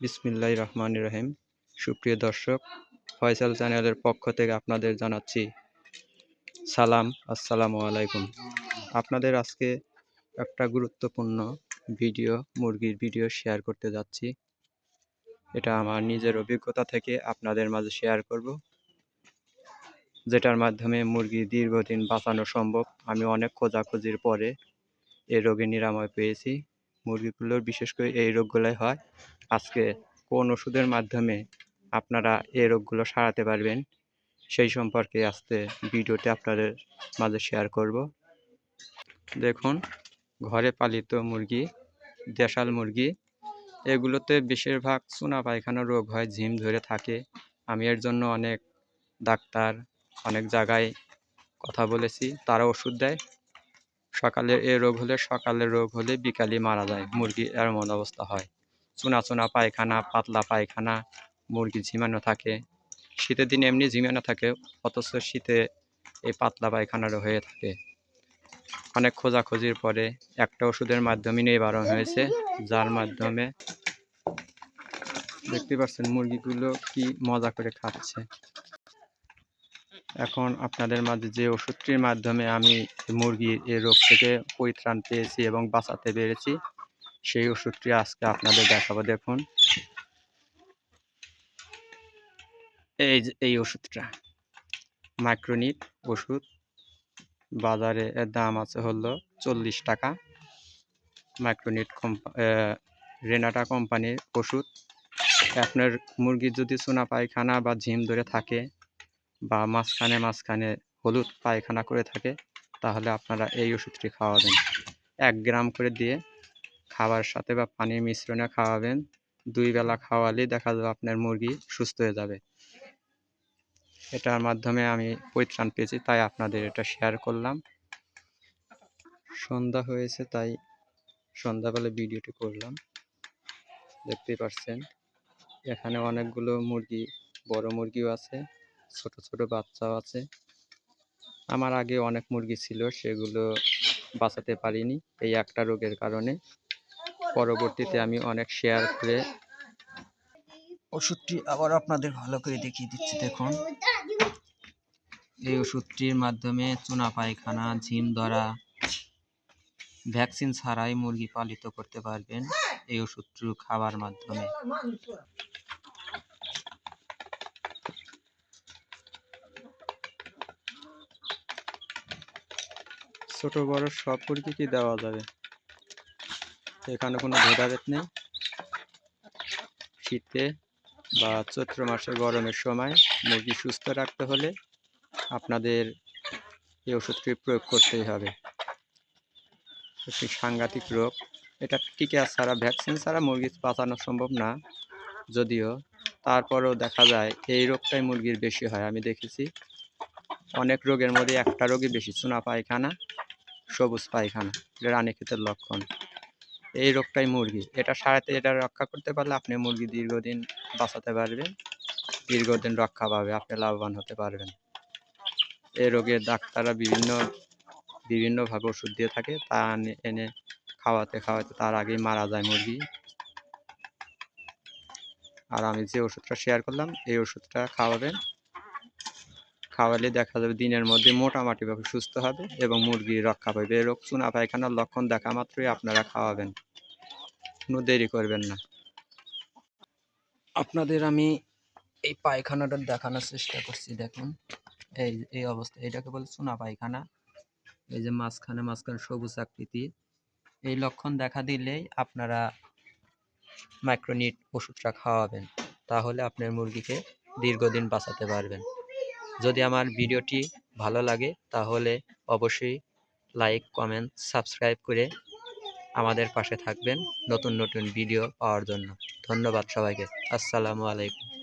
বিসমিল্লাহির রহমানির রহিম। সুপ্রিয় দর্শক, ফয়সাল চ্যানেলের পক্ষ থেকে আপনাদের জানাচ্ছি সালাম, আসসালামু আলাইকুম। আপনাদের আজকে একটা গুরুত্বপূর্ণ মুরগির ভিডিও শেয়ার করতে যাচ্ছি। এটা আমার নিজের অভিজ্ঞতা থেকে আপনাদের মাঝে শেয়ার করব, যেটার মাধ্যমে মুরগি দীর্ঘদিন বাঁচানো সম্ভব। আমি অনেক খোঁজাখুঁজির পরে এই রোগের নিরাময় পেয়েছি। মুরগিগুলোর বিশেষ করে এই রোগগুলোই হয়। আজকে কোন ওষুধের মাধ্যমে আপনারা এই রোগগুলো সারাতে পারবেন সেই সম্পর্কে আজকে ভিডিওতে আপনাদের মাঝে শেয়ার করব। দেখুন, ঘরে পালিত মুরগি, দেশাল মুরগি, এগুলোতে বেশিরভাগ চুনা পায়খানা রোগ হয়, ঝিম ধরে থাকে। আমি এর জন্য অনেক ডাক্তার, অনেক জায়গায় কথা বলেছি, তারা ওষুধ দেয়। সকালের রোগ হলে বিকালে মারা যায় মুরগি, এমন অবস্থা হয়। চুনা চুনা পায়খানা, পাতলা পায়খানা, মুরগি ঝিমানো থাকে। শীতের দিনে এমনি ঝিমানো থাকে, অথচ শীতে এই পাতলা পায়খানারও হয়ে থাকে। অনেক খোঁজাখুঁজির পরে একটা ওষুধের মাধ্যমে নিবারণ হয়েছে, যার মাধ্যমে দেখতে পাচ্ছেন মুরগিগুলো কি মজা করে খাচ্ছে। এখন আপনাদের মাঝে যে ওষুধটির মাধ্যমে আমি মুরগির এই রোগ থেকে পরিত্রাণ পেয়েছি এবং বাঁচাতে পেরেছি, সেই ওষুধটি আজকে আপনাদের দেখাবো। দেখুন, এই ওষুধটা মাইক্রোনিট ওষুধ। বাজারে এর দাম আছে হলো 40 টাকা। মাইক্রোনিট রেনাটা কোম্পানির ওষুধ। আপনার মুরগির যদি চুনা পায়খানা বা ঝিম ধরে থাকে বা মাঝখানে হলুদ পায়খানা করে থাকে, তাহলে আপনারা এই ওষুধটি খাওয়াবেন। 1 গ্রাম করে দিয়ে খাবার সাথে বা পানির মিশ্রণে খাওয়াবেন। 2 বেলা খাওয়ালেই দেখা যাবে আপনার মুরগি সুস্থ হয়ে যাবে। এটার মাধ্যমে আমি পরিত্রাণ পেয়েছি, তাই আপনাদের এটা শেয়ার করলাম। সন্ধ্যা হয়েছে, তাই সন্ধ্যাবেলা ভিডিওটি করলাম। দেখতেই পাচ্ছেন এখানে অনেকগুলো মুরগি, বড় মুরগিও আছে, ছোট ছোট বাচ্চাও আছে। আমার আগে অনেক মুরগি ছিল, সেগুলো বাঁচাতে পারিনি এই একটা রোগের কারণে। পরবর্তীতে আমি অনেক শেয়ার করে ওষুধটি আবার আপনাদের ভালো করে দেখিয়ে দিচ্ছি। দেখুন, এই ওষুধটির মাধ্যমে চুনা পায়খানা, ঝিম ধরা, ভ্যাকসিন ছাড়াই মুরগি পালিত করতে পারবেন এই ওষুধটি খাওয়ার মাধ্যমে। ছোট বড় সব মুরগিকে দেওয়া যাবে, এখানে কোনো ভেদাভেদ নেই। শীতে বা চৈত্র মাসে গরমের সময় মুরগি সুস্থ রাখতে হলে আপনাদের এই ওষুধটি প্রয়োগ করতেই হবে। একটি সাংঘাতিক রোগ, এটা টিকা ছাড়া, ভ্যাকসিন ছাড়া মুরগি বাঁচানো সম্ভব না। যদিও তারপরেও দেখা যায় এই রোগটাই মুরগির বেশি হয়। আমি দেখেছি অনেক রোগের মধ্যে একটা রোগই বেশি, চুনা পায়খানা, সবুজ পায়খানা, রানীক্ষেতের লক্ষণ। এই রোগটাই মুরগি, এটা রক্ষা করতে পারলে আপনি মুরগি দীর্ঘদিন বাঁচাতে পারবেন, দীর্ঘদিন রক্ষা পাবে, আপনি লাভবান হতে পারবেন। এই রোগের ডাক্তাররা বিভিন্নভাবে ওষুধ দিয়ে থাকে, তা এনে খাওয়াতে খাওয়াতে তার আগেই মারা যায় মুরগি। আর আমি যে ওষুধটা শেয়ার করলাম, এই ওষুধটা খাওয়াবেন। খাওয়ালে দেখা যাবে দিনের মধ্যে মোটামুটিভাবে সুস্থ হবে এবং মুরগি রক্ষা পাবে। এই রোগ চুনা পায়খানার লক্ষণ দেখা মাত্রই আপনারা খাওয়াবেন, কোনো দেরি করবেন না। আপনাদের আমি এই পায়খানাটা দেখানোর চেষ্টা করছি। দেখুন, এই অবস্থা, এটাকে বলে চুনা পায়খানা। এই যে মাঝখানে সবুজ আকৃতি, এই লক্ষণ দেখা দিলেই আপনারা মাইক্রোনিট ওষুধটা খাওয়াবেন, তাহলে আপনার মুরগিকে দীর্ঘদিন বাঁচাতে পারবেন। যদি আমার ভিডিওটি ভালো লাগে তাহলে অবশ্যই লাইক, কমেন্ট, সাবস্ক্রাইব করে আমাদের পাশে থাকবেন নতুন নতুন ভিডিও পাওয়ার জন্য। ধন্যবাদ সবাইকে। আসসালামু আলাইকুম।